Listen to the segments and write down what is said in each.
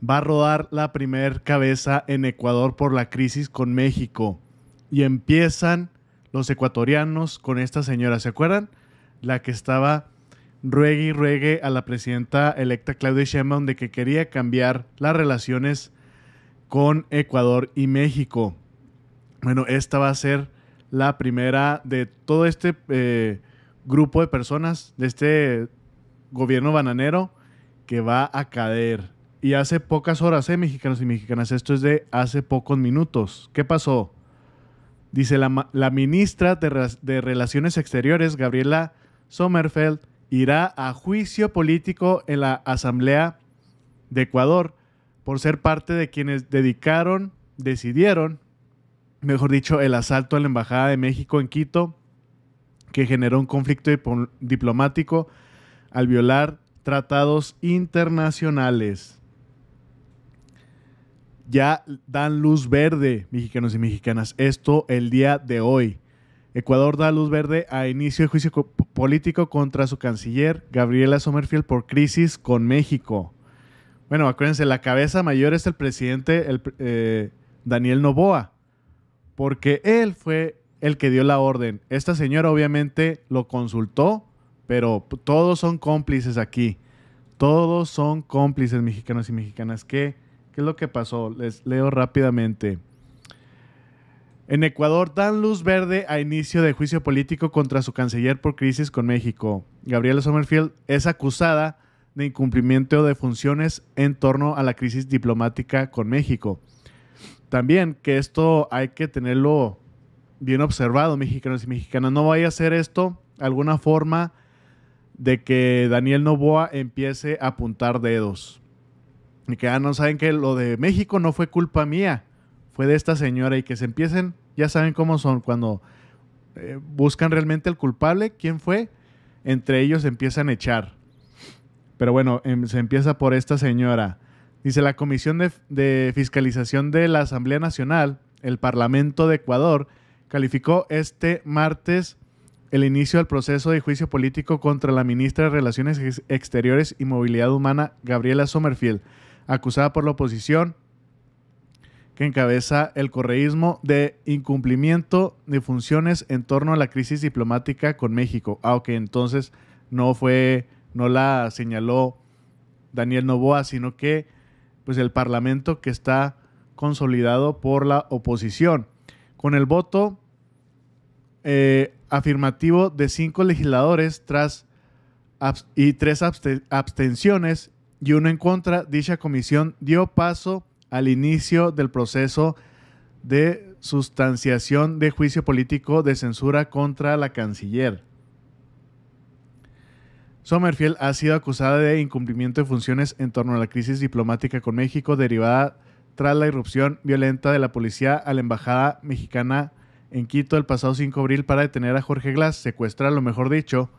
va a rodar la primer cabeza en Ecuador por la crisis con México. Y empiezan los ecuatorianos con esta señora. ¿Se acuerdan? La que estaba ruegue y ruegue a la presidenta electa Claudia Sheinbaum de que quería cambiar las relaciones con Ecuador y México. Bueno, esta va a ser la primera de todo este grupo de personas, de este gobierno bananero que va a caer. Y hace pocas horas, mexicanos y mexicanas, esto es de hace pocos minutos. ¿Qué pasó? Dice la ministra de Relaciones Exteriores, Gabriela Sommerfeld, irá a juicio político en la Asamblea de Ecuador por ser parte de quienes decidieron, mejor dicho, el asalto a la Embajada de México en Quito, que generó un conflicto diplomático al violar tratados internacionales. Ya dan luz verde, mexicanos y mexicanas, esto el día de hoy. Ecuador da luz verde a inicio de juicio político contra su canciller, Gabriela Sommerfeld, por crisis con México. Bueno, acuérdense, la cabeza mayor es el presidente Daniel Noboa, porque él fue el que dio la orden. Esta señora obviamente lo consultó, pero todos son cómplices aquí. Todos son cómplices, mexicanos y mexicanas. ¿Qué es lo que pasó? Les leo rápidamente. En Ecuador dan luz verde a inicio de juicio político contra su canciller por crisis con México. Gabriela Sommerfeld es acusada de incumplimiento de funciones en torno a la crisis diplomática con México. También que esto hay que tenerlo bien observado, mexicanos y mexicanas. No vaya a ser esto alguna forma de que Daniel Noboa empiece a apuntar dedos. Y que no saben que lo de México no fue culpa mía, fue de esta señora, y que se empiecen, ya saben cómo son, cuando buscan realmente el culpable, quién fue, entre ellos empiezan a echar. Pero bueno, se empieza por esta señora. Dice, la Comisión de Fiscalización de la Asamblea Nacional, el Parlamento de Ecuador, calificó este martes el inicio del proceso de juicio político contra la ministra de Relaciones Exteriores y Movilidad Humana, Gabriela Sommerfeld, acusada por la oposición que encabeza el correísmo de incumplimiento de funciones en torno a la crisis diplomática con México. Aunque entonces no la señaló Daniel Noboa, sino que pues el Parlamento, que está consolidado por la oposición. Con el voto afirmativo de 5 legisladores y 3 abstenciones y 1 en contra, dicha comisión dio paso al inicio del proceso de sustanciación de juicio político de censura contra la canciller. Sommerfeld ha sido acusada de incumplimiento de funciones en torno a la crisis diplomática con México derivada tras la irrupción violenta de la policía a la embajada mexicana en Quito el pasado 5 de abril para detener a Jorge Glass, secuestrar, lo mejor dicho,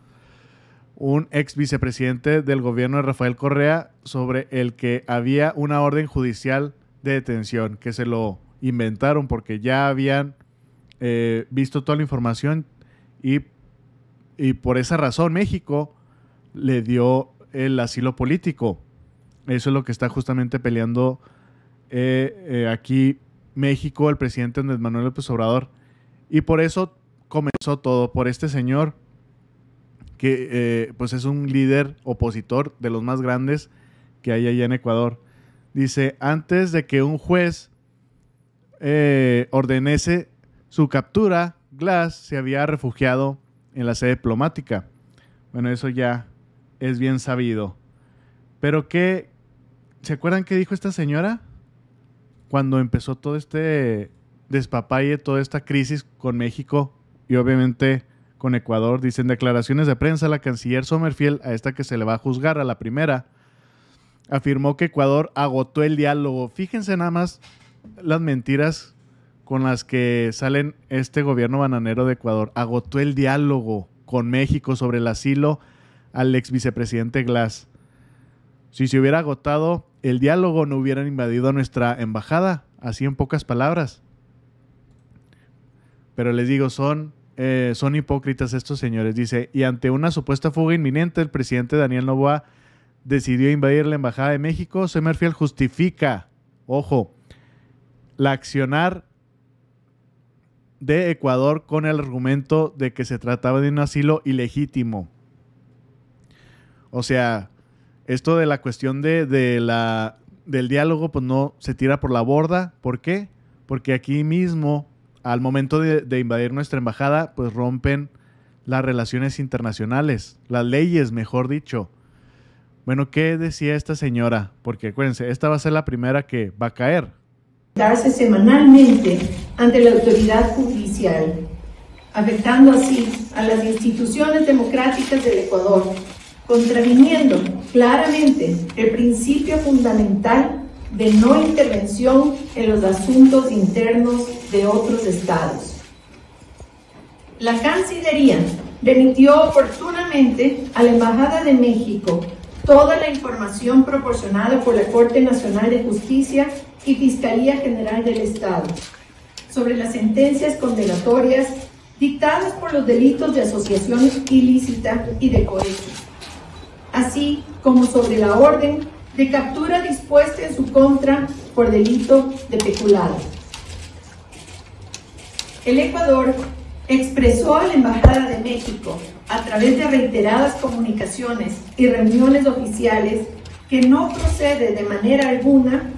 un ex vicepresidente del gobierno de Rafael Correa, sobre el que había una orden judicial de detención, que se lo inventaron porque ya habían visto toda la información y por esa razón México le dio el asilo político. Eso es lo que está justamente peleando aquí México, el presidente Andrés Manuel López Obrador. Y por eso comenzó todo, por este señor que pues es un líder opositor de los más grandes que hay allá en Ecuador. Dice, antes de que un juez ordenase su captura, Glass se había refugiado en la sede diplomática. Bueno, eso ya es bien sabido. Pero ¿qué? ¿Se acuerdan qué dijo esta señora? Cuando empezó todo este despapalle, toda esta crisis con México y obviamente con Ecuador. Dicen declaraciones de prensa, la canciller Sommerfeld, a esta que se le va a juzgar, a la primera, afirmó que Ecuador agotó el diálogo. Fíjense nada más las mentiras con las que salen este gobierno bananero de Ecuador. Agotó el diálogo con México sobre el asilo al ex vicepresidente Glass. Si se hubiera agotado el diálogo, no hubieran invadido nuestra embajada, así en pocas palabras. Pero les digo, son hipócritas estos señores. Dice, y ante una supuesta fuga inminente, el presidente Daniel Noboa decidió invadir la Embajada de México. Sommerfeld justifica, ojo, la accionar de Ecuador con el argumento de que se trataba de un asilo ilegítimo. O sea, esto de la cuestión del diálogo, pues no se tira por la borda. ¿Por qué? Porque aquí mismo, al momento de invadir nuestra embajada, pues rompen las relaciones internacionales, las leyes, mejor dicho. Bueno, ¿qué decía esta señora? Porque acuérdense, esta va a ser la primera que va a caer. Darse semanalmente ante la autoridad judicial, afectando así a las instituciones democráticas del Ecuador, contraviniendo claramente el principio fundamental de no intervención en los asuntos internos de otros estados. La Cancillería remitió oportunamente a la Embajada de México toda la información proporcionada por la Corte Nacional de Justicia y Fiscalía General del Estado sobre las sentencias condenatorias dictadas por los delitos de asociación ilícita y de cohecho, así como sobre la orden de captura dispuesta en su contra por delito de peculado. El Ecuador expresó a la Embajada de México, a través de reiteradas comunicaciones y reuniones oficiales, que no procede de manera alguna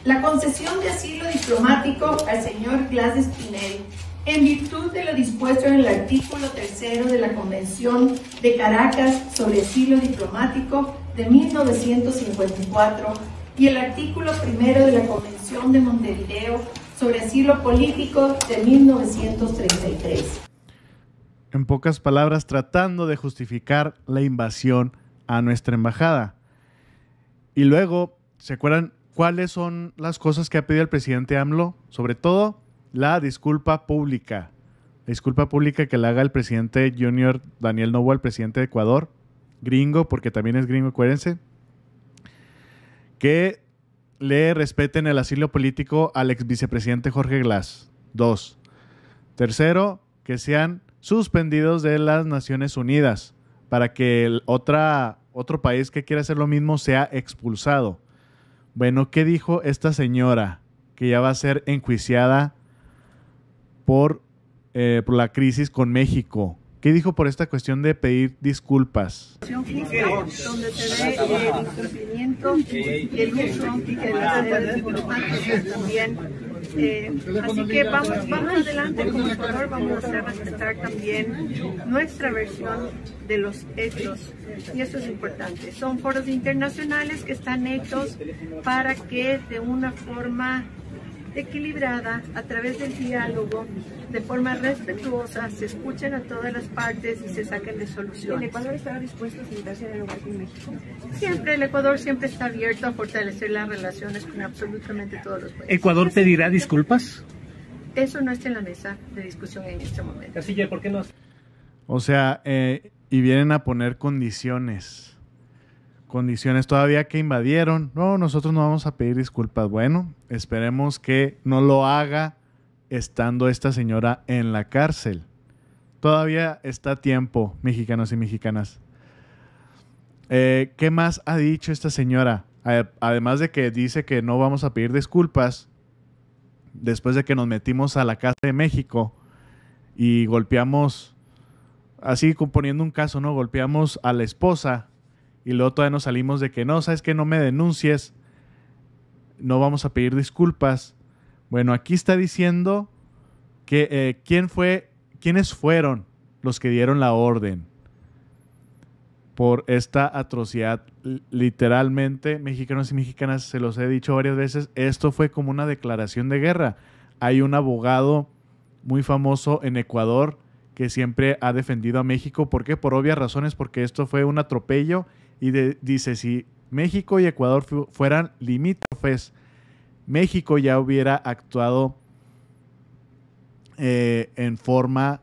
la concesión de asilo diplomático al señor Glass Espinel, en virtud de lo dispuesto en el artículo 3 de la Convención de Caracas sobre asilo diplomático de 1954 y el artículo 1 de la Convención de Montevideo sobre asilo político de 1933. En pocas palabras, tratando de justificar la invasión a nuestra embajada. Y luego, ¿se acuerdan cuáles son las cosas que ha pedido el presidente AMLO? Sobre todo, la disculpa pública. La disculpa pública que le haga el presidente Junior Daniel Noboa, el presidente de Ecuador, gringo, porque también es gringo, acuérdense, que le respeten el asilo político al ex vicepresidente Jorge Glass. 2. Tercero, que sean suspendidos de las Naciones Unidas para que otro país que quiera hacer lo mismo sea expulsado. Bueno, ¿qué dijo esta señora que ya va a ser enjuiciada por la crisis con México? ¿Qué dijo por esta cuestión de pedir disculpas? Donde se ve el incumplimiento y el uso de las redes diplomáticas también. Así que vamos adelante como Ecuador, vamos a hacer respetar también nuestra versión de los hechos. Y eso es importante. Son foros internacionales que están hechos para que de una forma equilibrada, a través del diálogo, de forma respetuosa, se escuchen a todas las partes y se saquen de soluciones. ¿El Ecuador está dispuesto a sentarse a dialogar con México? Siempre, el Ecuador siempre está abierto a fortalecer las relaciones con absolutamente todos los países. ¿Ecuador pedirá disculpas? Eso no está en la mesa de discusión en este momento. Canciller, ¿por qué no? O sea, y vienen a poner condiciones todavía que invadieron. No, nosotros no vamos a pedir disculpas. Bueno, esperemos que no lo haga estando esta señora en la cárcel. Todavía está a tiempo, mexicanos y mexicanas. ¿Qué más ha dicho esta señora? Además de que dice que no vamos a pedir disculpas, después de que nos metimos a la Casa de México y golpeamos, así componiendo un caso, ¿no? Golpeamos a la esposa. Y luego todavía nos salimos de que no, ¿sabes qué? No me denuncies, no vamos a pedir disculpas. Bueno, aquí está diciendo que quiénes fueron los que dieron la orden por esta atrocidad. Literalmente, mexicanos y mexicanas, se los he dicho varias veces, esto fue como una declaración de guerra. Hay un abogado muy famoso en Ecuador que siempre ha defendido a México. ¿Por qué? Por obvias razones, porque esto fue un atropello. Y dice, si México y Ecuador fueran limítrofes, México ya hubiera actuado en forma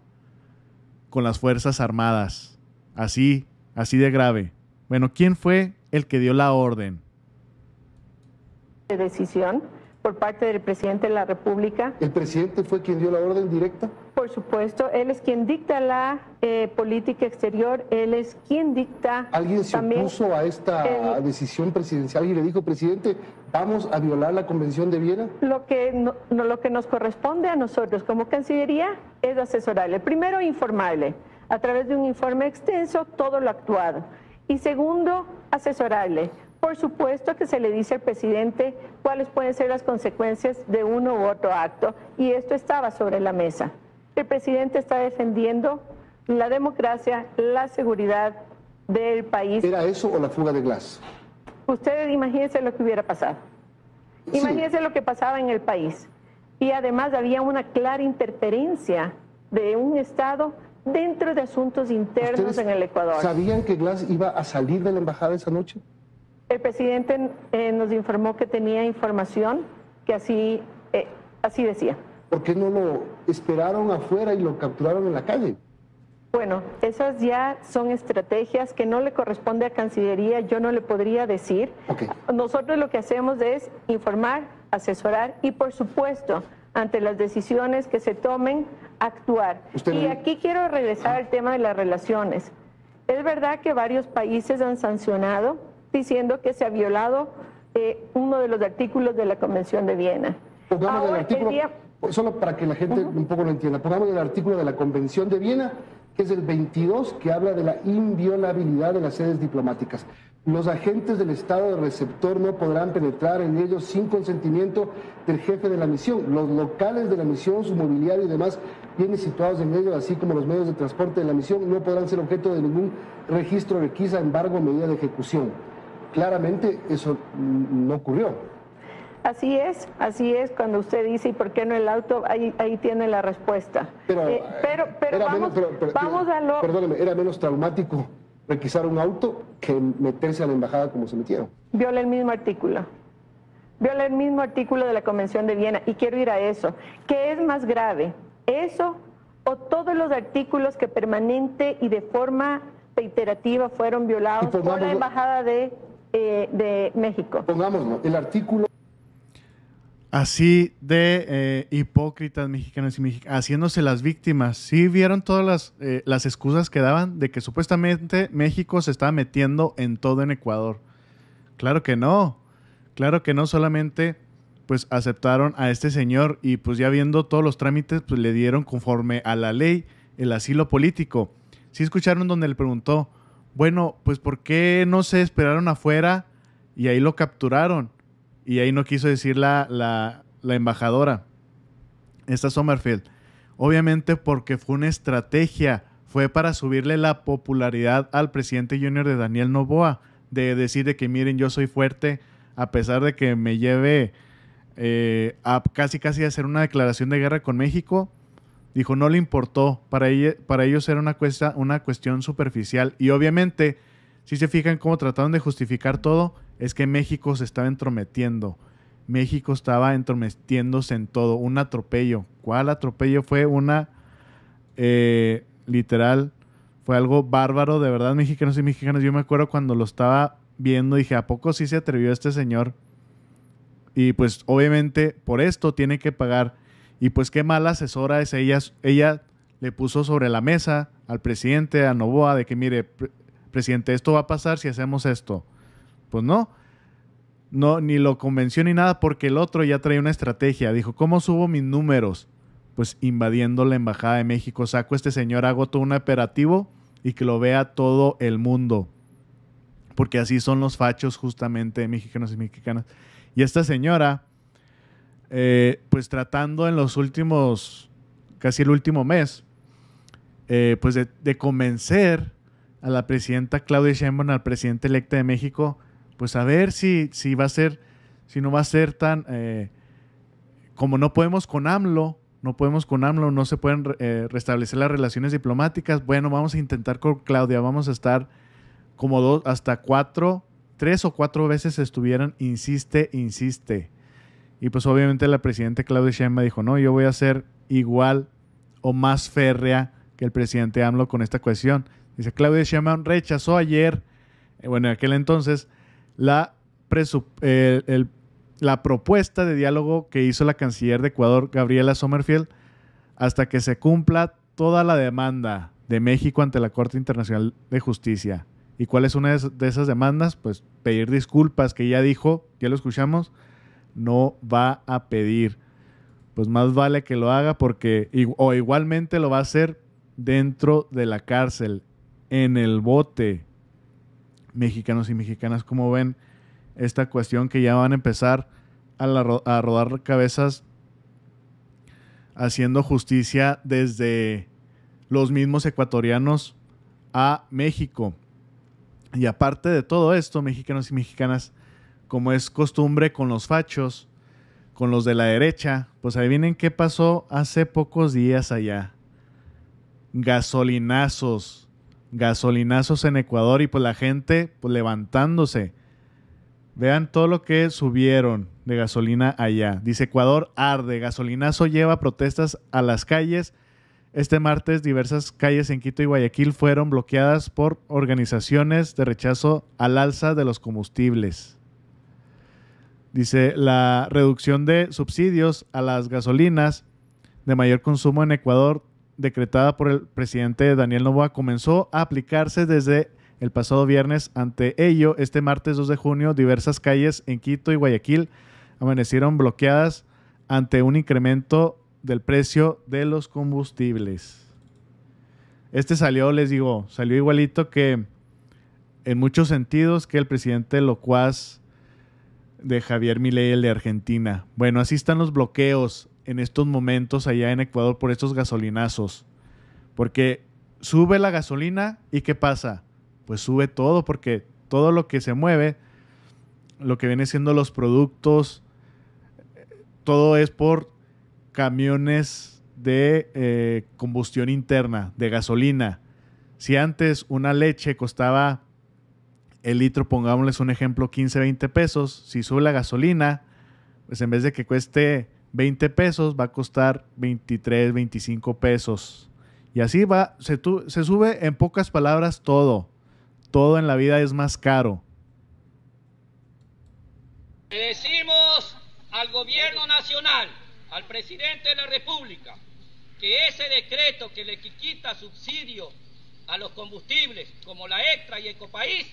con las Fuerzas Armadas. Así de grave. Bueno, ¿quién fue el que dio la orden? De decisión por parte del presidente de la República. ¿El presidente fue quien dio la orden directa? Por supuesto, él es quien dicta la política exterior, él es quien dicta... ¿Alguien se opuso a esta decisión presidencial y le dijo, presidente, vamos a violar la Convención de Viena? Lo que nos corresponde a nosotros como Cancillería es asesorarle. Primero, informarle a través de un informe extenso todo lo actuado. Y segundo, asesorarle. Por supuesto que se le dice al presidente cuáles pueden ser las consecuencias de uno u otro acto, y esto estaba sobre la mesa. El presidente está defendiendo la democracia, la seguridad del país. ¿Era eso o la fuga de Glass? Ustedes imagínense lo que hubiera pasado. Sí. Imagínense lo que pasaba en el país. Y además había una clara interferencia de un Estado dentro de asuntos internos en el Ecuador. ¿Sabían que Glass iba a salir de la embajada esa noche? El presidente nos informó que tenía información que así decía. ¿Por qué no lo esperaron afuera y lo capturaron en la calle? Bueno, esas ya son estrategias que no le corresponde a Cancillería, yo no le podría decir. Okay. Nosotros lo que hacemos es informar, asesorar y, por supuesto, ante las decisiones que se tomen, actuar. Y aquí quiero regresar al tema de las relaciones. Es verdad que varios países han sancionado diciendo que se ha violado uno de los artículos de la Convención de Viena. Pongamos el artículo, solo para que la gente un poco lo entienda, pongamos el artículo de la Convención de Viena, que es el 22, que habla de la inviolabilidad de las sedes diplomáticas. Los agentes del Estado de receptor no podrán penetrar en ellos sin consentimiento del jefe de la misión. Los locales de la misión, su mobiliario y demás bienes situados en ellos, así como los medios de transporte de la misión, no podrán ser objeto de ningún registro, requisa, embargo o medida de ejecución. Claramente eso no ocurrió. Así es, cuando usted dice, ¿y por qué no el auto? Ahí tiene la respuesta. Pero vamos a lo... Perdóneme, ¿era menos traumático requisar un auto que meterse a la embajada como se metieron? Viola el mismo artículo. Viola el mismo artículo de la Convención de Viena, y quiero ir a eso. ¿Qué es más grave? ¿Eso o todos los artículos que permanente y de forma reiterativa fueron violados por la Embajada de México? Pongámoslo, el artículo... Así hipócritas mexicanos y mexicanas, haciéndose las víctimas. ¿Sí vieron todas las excusas que daban de que supuestamente México se estaba metiendo en todo en Ecuador? Claro que no, solamente pues aceptaron a este señor y pues ya viendo todos los trámites pues le dieron conforme a la ley el asilo político. Sí escucharon donde le preguntó, bueno, pues ¿por qué no se esperaron afuera y ahí lo capturaron? Y ahí no quiso decir la embajadora, esta Sommerfeld. Obviamente porque fue una estrategia, fue para subirle la popularidad al presidente junior de Daniel Noboa, de decir de que miren, yo soy fuerte, a pesar de que me lleve a casi hacer una declaración de guerra con México. Dijo, no le importó, para ellos era una cuestión superficial. Y obviamente, si se fijan cómo trataron de justificar todo, es que México se estaba entrometiendo. México estaba entrometiéndose en todo. Un atropello. ¿Cuál atropello? Fue literal, fue algo bárbaro, de verdad, mexicanos y mexicanas. Yo me acuerdo cuando lo estaba viendo, dije, ¿a poco sí se atrevió este señor? Y pues obviamente por esto tiene que pagar. Y pues qué mala asesora es ella. Ella le puso sobre la mesa al presidente, a Noboa, de que mire, presidente, esto va a pasar si hacemos esto. Pues no, ni lo convenció ni nada, porque el otro ya traía una estrategia. Dijo, ¿cómo subo mis números? Pues invadiendo la Embajada de México. Saco a este señor, hago todo un operativo y que lo vea todo el mundo. Porque así son los fachos justamente, mexicanos y mexicanas. Y esta señora, pues tratando en los últimos, casi el último mes, pues de convencer a la presidenta Claudia Sheinbaum, al presidente electo de México, pues a ver si va a ser, si no va a ser tan, como no podemos con AMLO, no se pueden restablecer las relaciones diplomáticas. Bueno, vamos a intentar con Claudia, vamos a estar como 3 o 4 veces estuvieran, insiste. Y pues obviamente la presidenta Claudia Sheinbaum dijo, no, yo voy a ser igual o más férrea que el presidente AMLO con esta cuestión. Dice, Claudia Sheinbaum rechazó ayer, en aquel entonces, la propuesta de diálogo que hizo la canciller de Ecuador, Gabriela Sommerfeld, hasta que se cumpla toda la demanda de México ante la Corte Internacional de Justicia. ¿Y cuál es una de esas demandas? Pues pedir disculpas, que ya dijo, ya lo escuchamos, no va a pedir. Pues más vale que lo haga porque, o igualmente lo va a hacer dentro de la cárcel, en el bote. Mexicanos y mexicanas, ¿cómo ven esta cuestión que ya van a empezar a rodar cabezas haciendo justicia desde los mismos ecuatorianos a México? Y aparte de todo esto, mexicanos y mexicanas, como es costumbre con los fachos, con los de la derecha, pues adivinen qué pasó hace pocos días allá. Gasolinazos en Ecuador y pues la gente pues levantándose. Vean todo lo que subieron de gasolina allá. Dice: Ecuador arde, gasolinazo lleva protestas a las calles. Este martes diversas calles en Quito y Guayaquil fueron bloqueadas por organizaciones de rechazo al alza de los combustibles. Dice: la reducción de subsidios a las gasolinas de mayor consumo en Ecuador, decretada por el presidente Daniel Noboa, comenzó a aplicarse desde el pasado viernes. Ante ello, este martes 2 de junio, diversas calles en Quito y Guayaquil amanecieron bloqueadas ante un incremento del precio de los combustibles. Salió igualito que en muchos sentidos que el presidente locuaz de Javier Milei, el de Argentina. Bueno, así están los bloqueos en estos momentos allá en Ecuador por estos gasolinazos. Porque sube la gasolina y ¿qué pasa? Pues sube todo, porque todo lo que se mueve, lo que viene siendo los productos, todo es por camiones de combustión interna, de gasolina. Si antes una leche costaba el litro, pongámosles un ejemplo, 15, 20 pesos, si sube la gasolina, pues en vez de que cueste 20 pesos, va a costar 23, 25 pesos. Y así va, se sube, en pocas palabras, todo. Todo en la vida es más caro. Le decimos al gobierno nacional, al presidente de la República, que ese decreto que le quita subsidio a los combustibles, como la Extra y Ecopaís,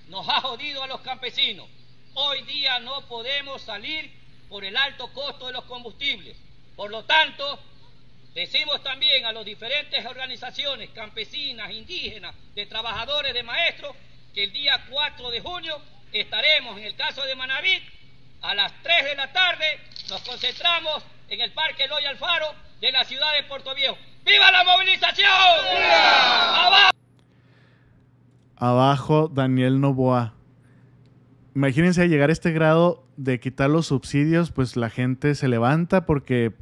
nos ha jodido a los campesinos. Hoy día no podemos salir por el alto costo de los combustibles. Por lo tanto, decimos también a las diferentes organizaciones campesinas, indígenas, de trabajadores, de maestros, que el día 4 de junio estaremos, en el caso de Manaví, a las 3 de la tarde, nos concentramos en el Parque Eloy Alfaro de la ciudad de Puerto Viejo. ¡Viva la movilización! ¡Abajo! Abajo Daniel Noboa. Imagínense llegar a este grado de quitar los subsidios, pues la gente se levanta porque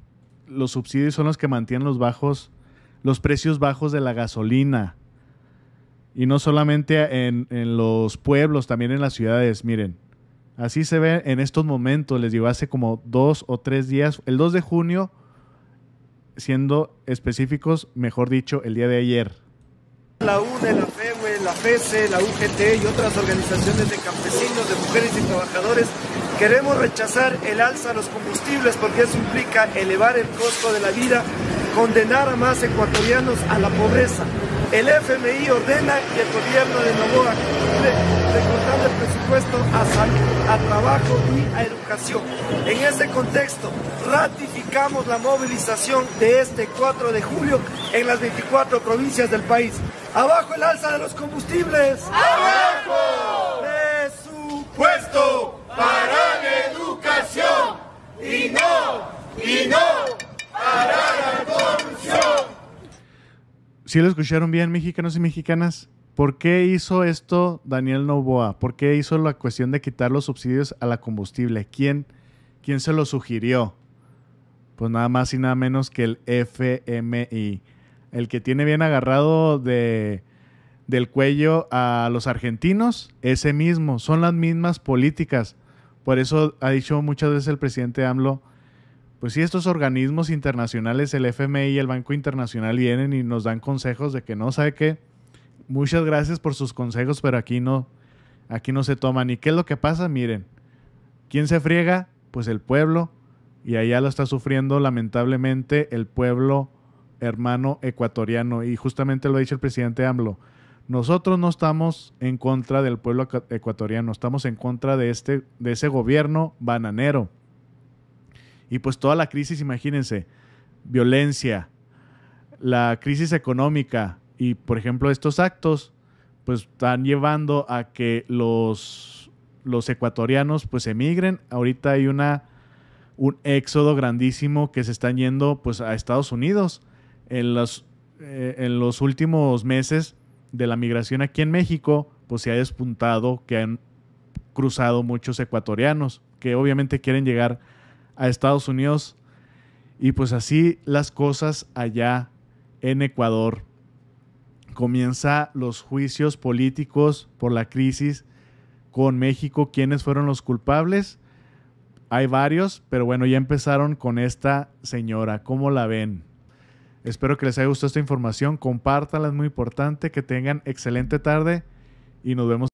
los subsidios son los que mantienen los precios bajos de la gasolina. Y no solamente en los pueblos, también en las ciudades. Miren, así se ve en estos momentos. Les digo, hace como 2 o 3 días, el 2 de junio, siendo específicos, mejor dicho, el día de ayer. La UNE, la FEWE, la FESE, la UGT y otras organizaciones de campesinos, de mujeres y trabajadores queremos rechazar el alza a los combustibles porque eso implica elevar el costo de la vida, condenar a más ecuatorianos a la pobreza. El FMI ordena que el gobierno de Noboa recortando el presupuesto a salud, a trabajo y a educación. En ese contexto, ratificamos la movilización de este 4 de julio en las 24 provincias del país. ¡Abajo el alza de los combustibles! ¡Abajo! Presupuesto para la educación y no para la corrupción. ¿Sí lo escucharon bien, mexicanos y mexicanas? ¿Por qué hizo esto Daniel Noboa? ¿Por qué hizo la cuestión de quitar los subsidios a la combustible? ¿Quién se lo sugirió? Pues nada más y nada menos que el FMI. El que tiene bien agarrado del cuello a los argentinos, ese mismo. Son las mismas políticas. Por eso ha dicho muchas veces el presidente AMLO, pues si estos organismos internacionales, el FMI y el Banco Internacional, vienen y nos dan consejos de que no, ¿sabe qué? Muchas gracias por sus consejos, pero aquí no se toman. ¿Y qué es lo que pasa? Miren, ¿quién se friega? Pues el pueblo, y allá lo está sufriendo lamentablemente el pueblo hermano ecuatoriano. Y justamente lo ha dicho el presidente AMLO. Nosotros no estamos en contra del pueblo ecuatoriano, estamos en contra de ese gobierno bananero. Y pues toda la crisis, imagínense, violencia, la crisis económica y, por ejemplo, estos actos, pues están llevando a que los ecuatorianos pues emigren. Ahorita hay un éxodo grandísimo que se están yendo pues a Estados Unidos. En los últimos meses de la migración aquí en México, pues se ha despuntado que han cruzado muchos ecuatorianos que obviamente quieren llegar a Estados Unidos, y pues así las cosas allá en Ecuador. Comienza los juicios políticos por la crisis con México. ¿Quiénes fueron los culpables? Hay varios, pero bueno, ya empezaron con esta señora. ¿Cómo la ven? Espero que les haya gustado esta información. Compártanla, es muy importante. Que tengan excelente tarde y nos vemos.